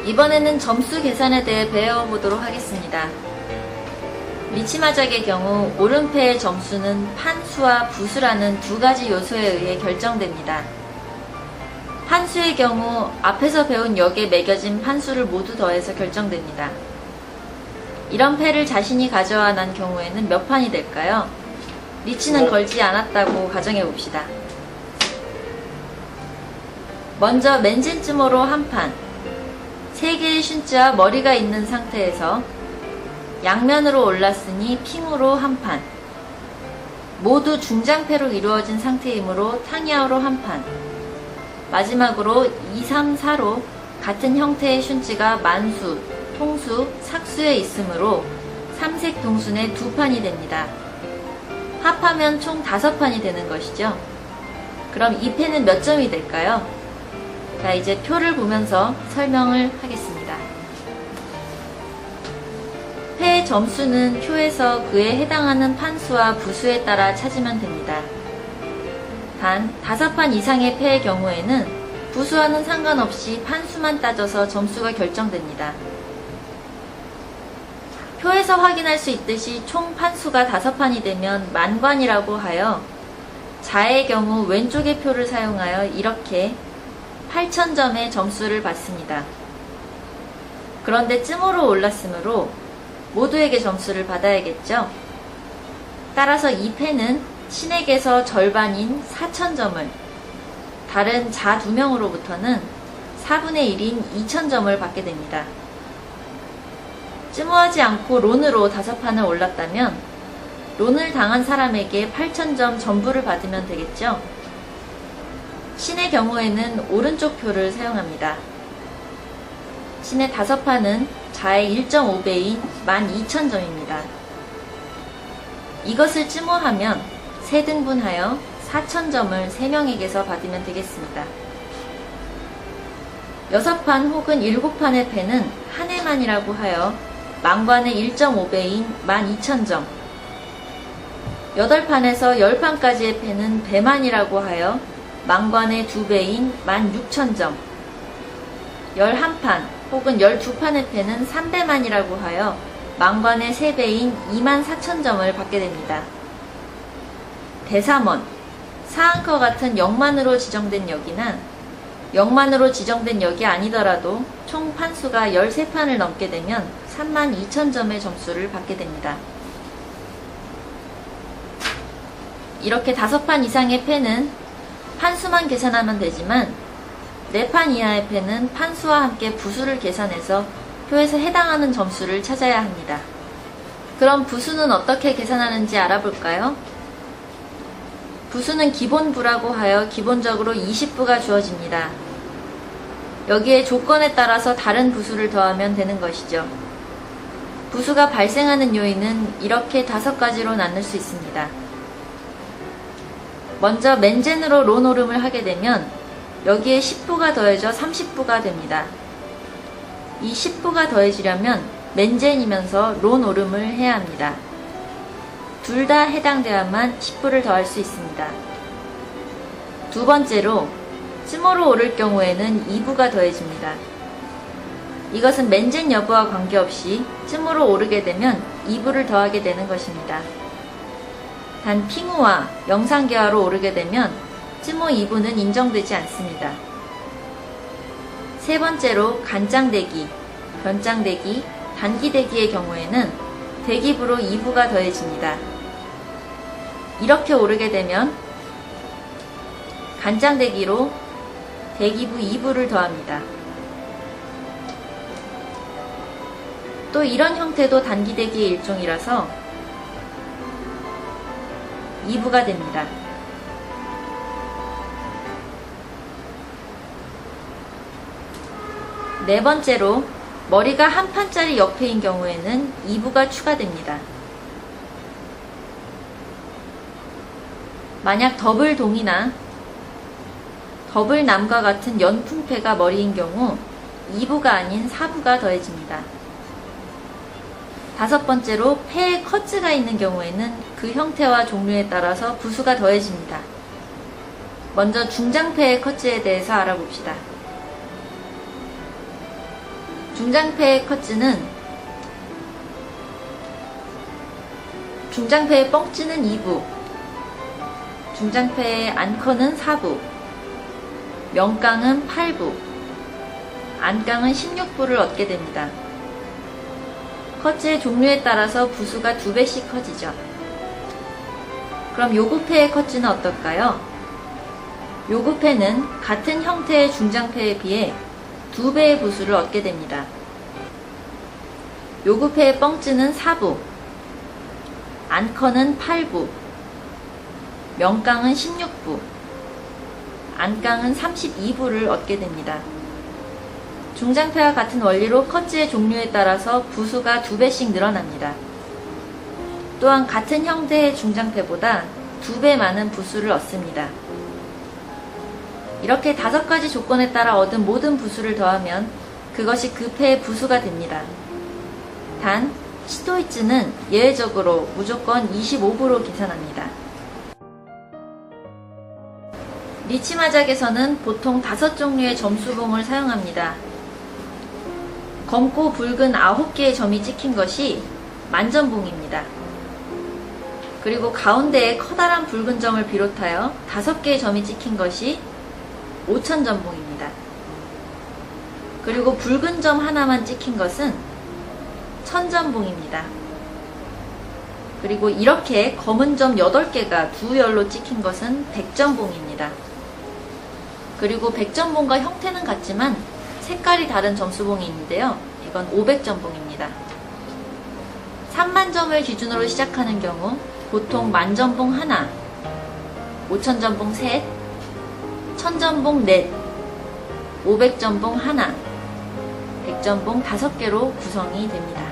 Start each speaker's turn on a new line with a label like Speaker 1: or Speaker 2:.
Speaker 1: 이번에는 점수 계산에 대해 배워보도록 하겠습니다. 리치마작의 경우 오른패의 점수는 판수와 부수라는 두 가지 요소에 의해 결정됩니다. 판수의 경우 앞에서 배운 역에 매겨진 판수를 모두 더해서 결정됩니다. 이런 패를 자신이 가져와 난 경우에는 몇 판이 될까요? 리치는 걸지 않았다고 가정해봅시다. 먼저 맨진쯤으로 한 판, 3개의 슌즈와 머리가 있는 상태에서 양면으로 올랐으니 핑으로 한 판, 모두 중장패로 이루어진 상태이므로 탕야오로 한 판, 마지막으로 2, 3, 4로 같은 형태의 슌즈가 만수, 통수, 삭수에 있으므로 삼색 동순의 2판이 됩니다. 합하면 총 5판이 되는 것이죠. 그럼 이 패는 몇 점이 될까요? 자, 이제 표를 보면서 설명을 하겠습니다. 패의 점수는 표에서 그에 해당하는 판수와 부수에 따라 찾으면 됩니다. 단 5판 이상의 패의 경우에는 부수와는 상관없이 판수만 따져서 점수가 결정됩니다. 표에서 확인할 수 있듯이 총 판수가 5판이 되면 만관이라고 하여 자의 경우 왼쪽의 표를 사용하여 이렇게 8,000점의 점수를 받습니다. 그런데 쯤으로 올랐으므로 모두에게 점수를 받아야겠죠. 따라서 이 패는 신에게서 절반인 4,000점을, 다른 자 2명으로부터는 4분의 1인 2,000점을 받게 됩니다. 찜호하지 않고 론으로 5판을 올랐다면 론을 당한 사람에게 8,000점 전부를 받으면 되겠죠. 신의 경우에는 오른쪽 표를 사용합니다. 신의 5판은 자의 1.5배인 12,000점입니다. 이것을 찜호하면 3등분하여 4,000점을 3명에게서 받으면 되겠습니다. 6판 혹은 7판의 패는 한 해만이라고 하여 만관의 1.5배인 12,000점, 8판에서 10판까지의 패는 배만이라고 하여 만관의 2배인 16,000점, 11판 혹은 12판의 패는 3배만이라고 하여 만관의 3배인 24,000점을 받게 됩니다. 대삼원, 사항커 같은 0만으로 지정된 역이나 0만으로 지정된 역이 아니더라도 총 판수가 13판을 넘게 되면 32,000점의 점수를 받게 됩니다. 이렇게 5판 이상의 패는 판수만 계산하면 되지만 4판 이하의 패는 판수와 함께 부수를 계산해서 표에서 해당하는 점수를 찾아야 합니다. 그럼 부수는 어떻게 계산하는지 알아볼까요? 부수는 기본부라고 하여 기본적으로 20부가 주어집니다. 여기에 조건에 따라서 다른 부수를 더하면 되는 것이죠. 부수가 발생하는 요인은 이렇게 5가지로 나눌 수 있습니다. 먼저 맨젠으로 론 오름을 하게 되면 여기에 10부가 더해져 30부가 됩니다. 이 10부가 더해지려면 맨젠이면서 론 오름을 해야 합니다. 둘 다 해당되어야만 10부를 더할 수 있습니다. 두 번째로 찜호로 오를 경우에는 2부가 더해집니다. 이것은 맨젠 여부와 관계없이 찜호로 오르게 되면 2부를 더하게 되는 것입니다. 단 핑우와 영상계화로 오르게 되면 찜호 2부는 인정되지 않습니다. 세 번째로 간장대기, 변장대기, 단기대기의 경우에는 대기부로 2부가 더해집니다. 이렇게 오르게 되면 간장대기로 대기부 2부를 더합니다. 또 이런 형태도 단기대기의 일종이라서 2부가 됩니다. 네 번째로 머리가 한 판짜리 역패인 경우에는 2부가 추가됩니다. 만약 더블 동이나 더블 남과 같은 연풍패가 머리인 경우 2부가 아닌 4부가 더해집니다. 5번째로 패에 커즈가 있는 경우에는 그 형태와 종류에 따라서 부수가 더해집니다. 먼저 중장패의 커즈에 대해서 알아봅시다. 중장패의 뻥찌는 2부, 중장패의 안커는 4부, 명깡은 8부, 안깡은 16부를 얻게 됩니다. 컷즈의 종류에 따라서 부수가 2배씩 커지죠. 그럼 요구패의 컷즈는 어떨까요? 요구패는 같은 형태의 중장패에 비해 2배의 부수를 얻게 됩니다. 요구패의 뻥찌는 4부, 안커는 8부, 명깡은 16부, 안깡은 32부를 얻게 됩니다. 중장패와 같은 원리로 컷즈의 종류에 따라서 부수가 2배씩 늘어납니다. 또한 같은 형태의 중장패보다 2배 많은 부수를 얻습니다. 이렇게 5가지 조건에 따라 얻은 모든 부수를 더하면 그것이 그 패의 부수가 됩니다. 단, 시도이츠는 예외적으로 무조건 25부로 계산합니다. 리치마작에서는 보통 5종류의 점수봉을 사용합니다. 검고 붉은 9개의 점이 찍힌 것이 만점봉입니다. 그리고 가운데에 커다란 붉은 점을 비롯하여 5개의 점이 찍힌 것이 5000점봉입니다. 그리고 붉은 점 하나만 찍힌 것은 1000점봉입니다. 그리고 이렇게 검은 점 8개가 두 열로 찍힌 것은 100점봉입니다. 그리고 100점봉과 형태는 같지만 색깔이 다른 점수봉이 있는데요. 이건 500점봉입니다. 3만점을 기준으로 시작하는 경우 보통 만점봉 하나, 5000점봉 셋, 1000점봉 넷, 500점봉 하나, 100점봉 5개로 구성이 됩니다.